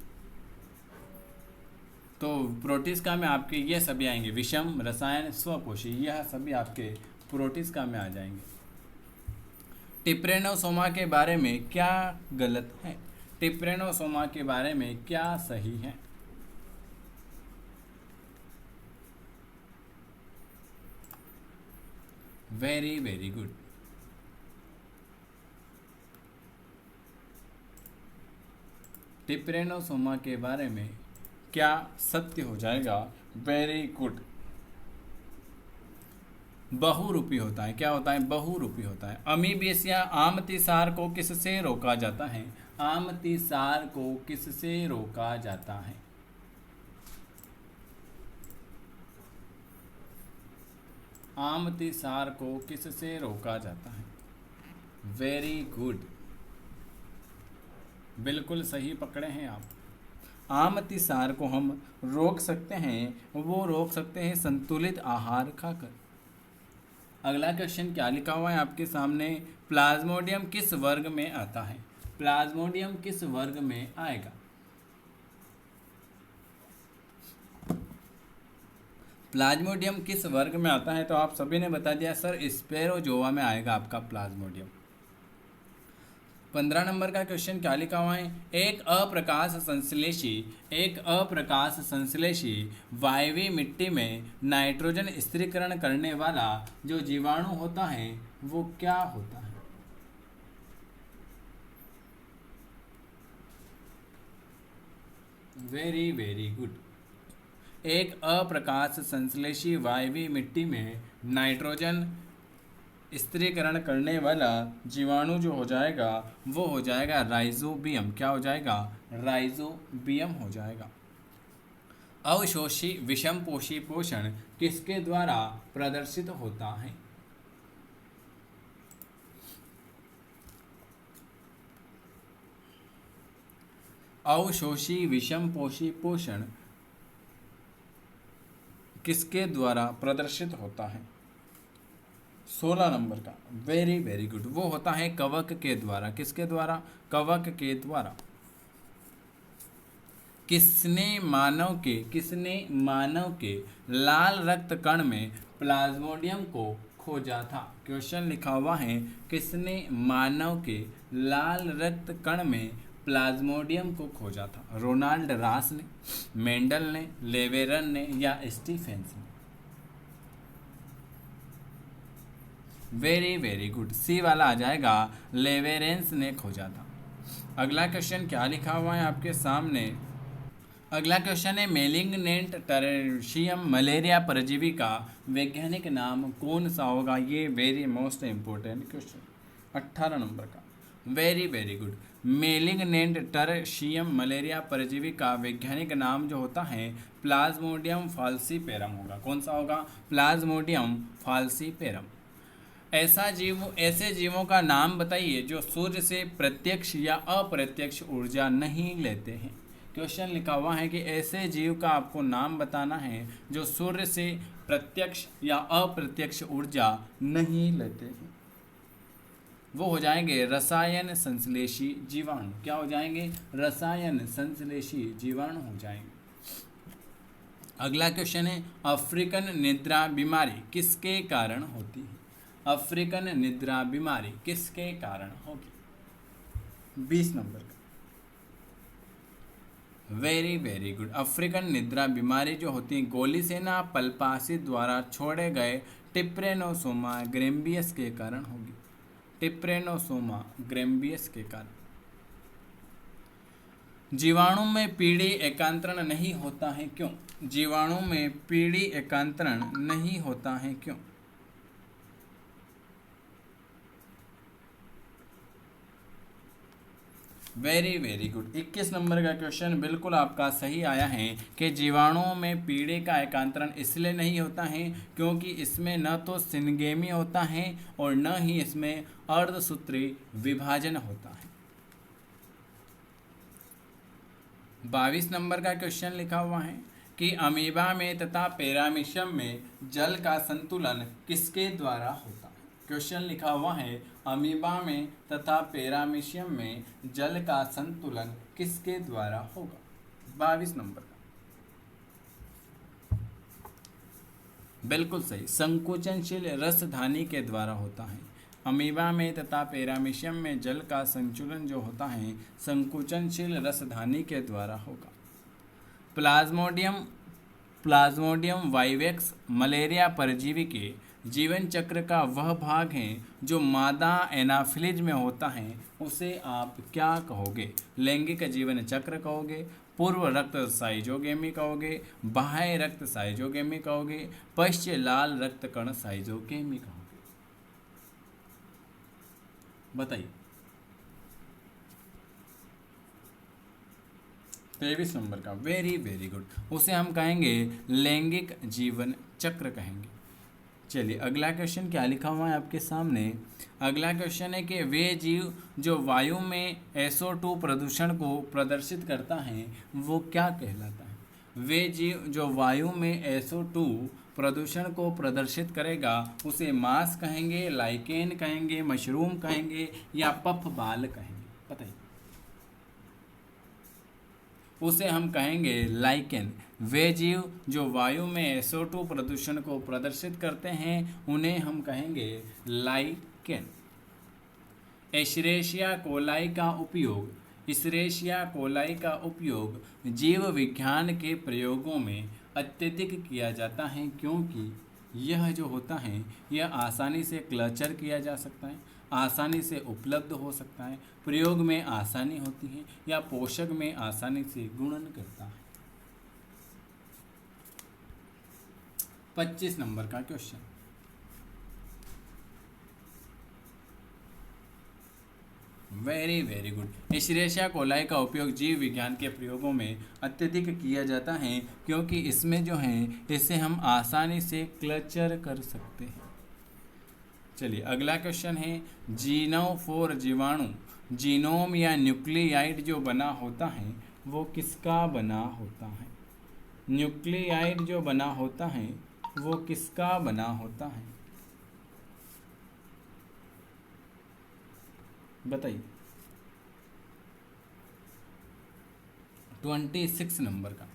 तो प्रोटिस्का में आपके ये सभी आएंगे, विषम, रसायन, स्वपोषी, यह सभी आपके प्रोटिस्का में आ जाएंगे। टिप्रेनोसोमा के बारे में क्या गलत है? टिप्रेनोसोमा के बारे में क्या सही है? Very very good. टिप्रेनोसोमा के बारे में क्या सत्य हो जाएगा? Very good. बहुरूपी होता है। क्या होता है? बहुरूपी होता है। अमीबेसिया आमतिसार को किससे रोका जाता है? आमतिसार को किससे रोका जाता है? आमतिसार को किससे रोका जाता है? वेरी गुड, बिल्कुल सही पकड़े हैं आप। आमतिसार को हम रोक सकते हैं, वो रोक सकते हैं संतुलित आहार खाकर। अगला क्वेश्चन क्या लिखा हुआ है आपके सामने, प्लाज्मोडियम किस वर्ग में आता है? प्लाज्मोडियम किस वर्ग में आएगा? प्लाज्मोडियम किस वर्ग में आता है? तो आप सभी ने बता दिया सर, स्पेरोजोआ में आएगा आपका प्लाज्मोडियम। 15 नंबर का क्वेश्चन क्या लिखा हुआ है, एक अप्रकाश संश्लेषी वायवीय मिट्टी में नाइट्रोजन स्थिरीकरण करने वाला जो जीवाणु होता है वो क्या होता है? Very very good. एक अप्रकाश संश्लेषी वायवीय मिट्टी में नाइट्रोजन स्थिरीकरण करने वाला जीवाणु जो हो जाएगा वो हो जाएगा राइजोबियम। क्या हो जाएगा? राइजोबियम हो जाएगा। अवशोषी विषमपोषी पोषण किसके द्वारा प्रदर्शित होता है? अवशोषी विषमपोषी पोषण किसके द्वारा प्रदर्शित होता है? 16 नंबर का, वेरी वेरी गुड, वो होता है कवक के द्वारा। किसके द्वारा? कवक के द्वारा। किसने मानव के लाल रक्त कण में प्लाज्मोडियम को खोजा था। क्वेश्चन लिखा हुआ है किसने मानव के लाल रक्त कण में प्लाज्मोडियम को खोजा था। रोनाल्ड रास ने, मेंडल ने, लेवेरन ने या स्टीफेंस ने। वेरी वेरी गुड, सी वाला आ जाएगा, लेवेरेंस ने खोजा था। अगला क्वेश्चन क्या लिखा हुआ है आपके सामने। अगला क्वेश्चन है मेलिग्नेंट टर्शियम मलेरिया परजीवी का वैज्ञानिक नाम कौन सा होगा। ये very most important question 18 number का। Very very good, malignant tertian malaria परजीवी का वैज्ञानिक नाम जो होता है प्लाज्मोडियम फाल्सीपेरम होगा। कौन सा होगा? Plasmodium falciparum. ऐसे जीवों का नाम बताइए जो सूर्य से प्रत्यक्ष या अप्रत्यक्ष ऊर्जा नहीं लेते हैं। क्वेश्चन लिखा हुआ है कि ऐसे जीव का आपको नाम बताना है जो सूर्य से प्रत्यक्ष या अप्रत्यक्ष ऊर्जा नहीं लेते हैं। वो हो जाएंगे रसायन संश्लेषी जीवाणु। क्या हो जाएंगे? रसायन संश्लेषी जीवाणु हो जाएंगे। अगला क्वेश्चन है अफ्रीकन निद्रा बीमारी किसके कारण होती है। अफ्रीकन निद्रा बीमारी किसके कारण होगी? 20 नंबर का। वेरी वेरी गुड, अफ्रीकन निद्रा बीमारी जो होती है गोलीसेना पल्पासी द्वारा छोड़े गए टिप्रेनोसोमा ग्रेम्बियस के कारण होगी। टिप्रेनोसोमा ग्रेम्बियस के कारण। जीवाणु में पीढ़ी एकांतरण नहीं होता है क्यों? जीवाणु में पीढ़ी एकांतरण नहीं होता है क्यों? वेरी वेरी गुड, 21 नंबर का क्वेश्चन बिल्कुल आपका सही आया है कि जीवाणुओं में पीढ़े का एकांतरण इसलिए नहीं होता है क्योंकि इसमें न तो सिनगेमी होता है और न ही इसमें अर्धसूत्री विभाजन होता है। 22 नंबर का क्वेश्चन लिखा हुआ है कि अमीबा में तथा पैरामीशियम में जल का संतुलन किसके द्वारा होता है। क्वेश्चन लिखा हुआ है अमीबा में तथा पैरामीशियम में जल का संतुलन किसके द्वारा होगा। 22 नंबर का बिल्कुल सही, संकुचनशील रसधानी के द्वारा होता है। अमीबा में तथा पैरामीशियम में जल का संचलन जो होता है संकुचनशील रसधानी के द्वारा होगा। प्लाज्मोडियम वाइवेक्स मलेरिया परजीवी के जीवन चक्र का वह भाग है जो मादा एनाफिलिज में होता है, उसे आप क्या कहोगे? लैंगिक जीवन चक्र कहोगे, पूर्व रक्त साइजोगेमी कहोगे, बाह्य रक्त साइजोगेमी कहोगे, पश्च लाल रक्त कण साइजोगेमी कहोगे? बताइए। 23 नंबर का। वेरी वेरी गुड, उसे हम कहेंगे लैंगिक जीवन चक्र कहेंगे। चलिए अगला क्वेश्चन क्या लिखा हुआ है आपके सामने। अगला क्वेश्चन है कि वे जीव जो वायु में SO2 प्रदूषण को प्रदर्शित करता है वो क्या कहलाता है। वे जीव जो वायु में SO2 प्रदूषण को प्रदर्शित करेगा उसे मास कहेंगे, लाइकेन कहेंगे, मशरूम कहेंगे या पफबाल कहेंगे। बताइए। उसे हम कहेंगे लाइकेन। वे जीव जो वायु में SO2 प्रदूषण को प्रदर्शित करते हैं उन्हें हम कहेंगे लाइकेन। एशेरिशिया कोलाई का उपयोग जीव विज्ञान के प्रयोगों में अत्यधिक किया जाता है क्योंकि यह जो होता है यह आसानी से कल्चर किया जा सकता है, आसानी से उपलब्ध हो सकता है, प्रयोग में आसानी होती है या पोषक में आसानी से गुणन करता है। 25 नंबर का question. Very very good, Escherichia coli का उपयोग जीव विज्ञान के प्रयोगों में अत्यधिक किया जाता है क्योंकि इसमें जो है इसे हम आसानी से कल्चर कर सकते हैं। चलिए अगला क्वेश्चन है जीनोफोर जीवाणु जीनोम या न्यूक्लियाइड जो बना होता है वो किसका बना होता है। न्यूक्लियाइड जो बना होता है वो किसका बना होता है? बताइए। 26 नंबर का,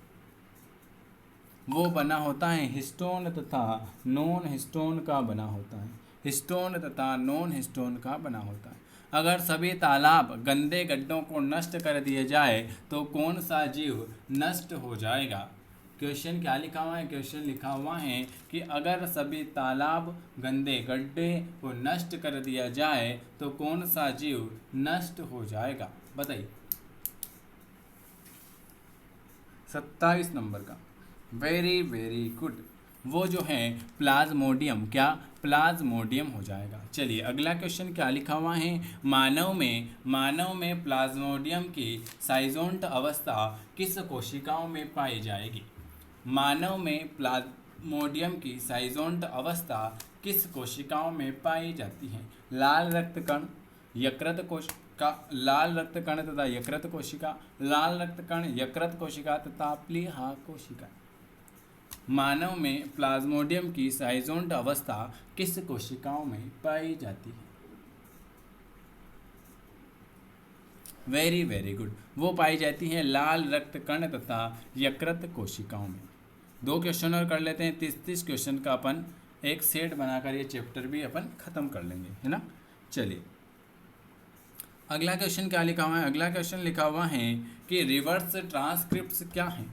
वो बना होता है हिस्टोन तथा नॉन हिस्टोन का बना होता है। हिस्टोन तथा नॉन हिस्टोन का बना होता है। अगर सभी तालाब गंदे गड्ढों को नष्ट कर दिए जाए तो कौन सा जीव नष्ट हो जाएगा? क्वेश्चन क्या लिखा हुआ है? क्वेश्चन लिखा हुआ है कि अगर सभी तालाब गंदे गड्ढे को नष्ट कर दिया जाए तो कौन सा जीव नष्ट हो जाएगा? बताइए। 27 नंबर का, वेरी वेरी गुड, वो जो है प्लाज्मोडियम, क्या प्लाज्मोडियम हो जाएगा। चलिए अगला क्वेश्चन क्या लिखा हुआ है? मानव में प्लाज्मोडियम की साइजोंट अवस्था किस कोशिकाओं में पाई जाएगी? मानव में प्लाज्मोडियम की साइजोंट अवस्था किस कोशिकाओं में पाई जाती है? लाल रक्त कण, यकृत कोशिका, लाल रक्त कण तथा यकृत कोशिका, लाल रक्त कण, यकृत कोशिका तथा प्लीहा कोशिका। मानव में प्लाज्मोडियम की साइजोंट अवस्था किस कोशिकाओं में पाई जाती है? वेरी वेरी गुड, वो पाई जाती है लाल रक्त कण तथा यकृत कोशिकाओं में। 2 क्वेश्चन और कर लेते हैं, 30 क्वेश्चन का अपन एक सेट बनाकर ये चैप्टर भी अपन खत्म कर लेंगे, है ना। चलिए अगला क्वेश्चन क्या लिखा हुआ है? अगला क्वेश्चन लिखा हुआ है कि रिवर्स ट्रांसक्रिप्ट्स क्या है?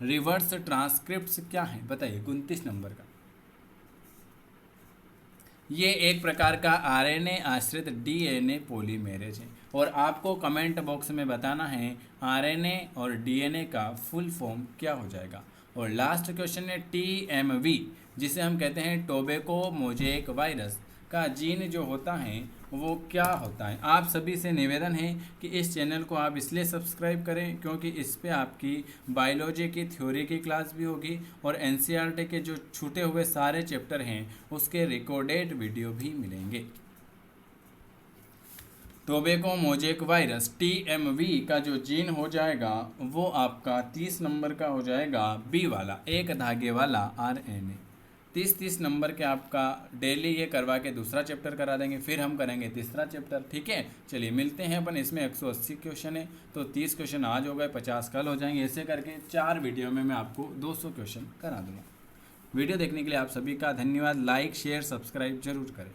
रिवर्स ट्रांसक्रिप्ट्स क्या है? बताइए। 29 नंबर का, ये एक प्रकार का आरएनए आश्रित डीएनए पॉलीमेरेज है और आपको कमेंट बॉक्स में बताना है आरएनए और डीएनए का फुल फॉर्म क्या हो जाएगा। और लास्ट क्वेश्चन है टीएमवी, जिसे हम कहते हैं टोबैको मोज़ेक वायरस का जीन जो होता है वो क्या होता है। आप सभी से निवेदन है कि इस चैनल को आप इसलिए सब्सक्राइब करें क्योंकि इस पे आपकी बायोलॉजी की थ्योरी की क्लास भी होगी और एनसीईआरटी के जो छूटे हुए सारे चैप्टर हैं उसके रिकॉर्डेड वीडियो भी मिलेंगे। टोबैको मोज़ेक वायरस टीएमवी का जो जीन हो जाएगा वो आपका 30 नंबर का हो जाएगा, बी वाला, एक धागे वाला आरएनए। 30 नंबर के आपका डेली ये करवा के दूसरा चैप्टर करा देंगे, फिर हम करेंगे तीसरा चैप्टर, ठीक है। चलिए मिलते हैं अपन, इसमें 180 क्वेश्चन है तो 30 क्वेश्चन आज हो गए, 50 कल हो जाएंगे। ऐसे करके 4 वीडियो में मैं आपको 200 क्वेश्चन करा दूँगा। वीडियो देखने के लिए आप सभी का धन्यवाद। लाइक शेयर सब्सक्राइब जरूर करें।